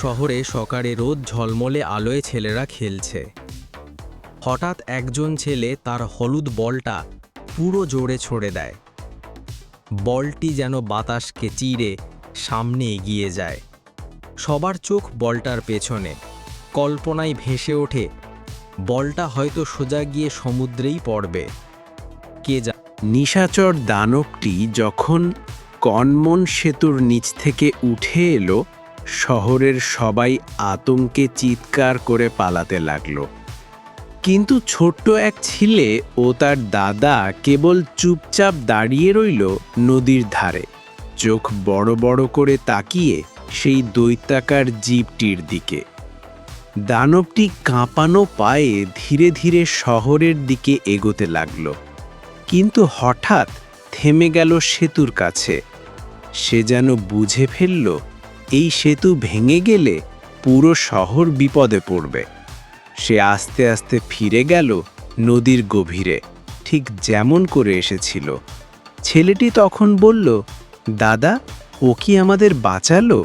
শহরে সকালে রোদ ঝলমলে আলোয় ছেলেরা খেলছে। হঠাৎ একজন ছেলে তার হলুদ বলটা পুরো জোরে ছুঁড়ে দেয়। বলটি যেন বাতাসকে চিরে সামনে এগিয়ে যায়। সবার চোখ বলটার পেছনে। কল্পনায় ভেসে ওঠে বলটা হয়তো সোজা গিয়ে সমুদ্রেই পড়বে। কে জানে। নিশাচর দানবটি যখন কনমন সেতুর নিচ থেকে উঠে এলো, শহরের সবাই আতঙ্কে চিৎকার করে পালাতে লাগলো। কিন্তু ছোট্ট এক ছেলে ও তার দাদা কেবল চুপচাপ দাঁড়িয়ে রইল নদীর ধারে, চোখ বড় বড় করে তাকিয়ে সেই দৈত্যাকার জীবটির দিকে। দানবটি কাঁপানো পায়ে ধীরে ধীরে শহরের দিকে এগোতে লাগল, কিন্তু হঠাৎ থেমে গেল সেতুর কাছে। সে যেন বুঝে ফেলল এই সেতু ভেঙে গেলে পুরো শহর বিপদে পড়বে। সে আস্তে আস্তে ফিরে গেল নদীর গভীরে, ঠিক যেমন করে এসেছিল। ছেলেটি তখন বলল, দাদা, ও কি আমাদের বাঁচালো?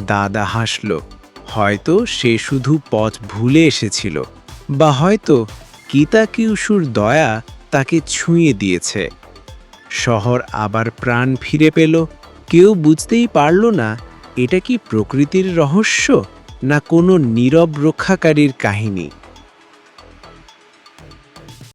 দাদা হাসল। হয়তো সে শুধু পথ ভুলে এসেছিল, বা হয়তো কিতাকিউসুর দয়া তাকে ছুঁয়ে দিয়েছে। শহর আবার প্রাণ ফিরে পেল। কেউ বুঝতেই পারল না এটা কি প্রকৃতির রহস্য না কোনো নীরব রক্ষাকারীর কাহিনী।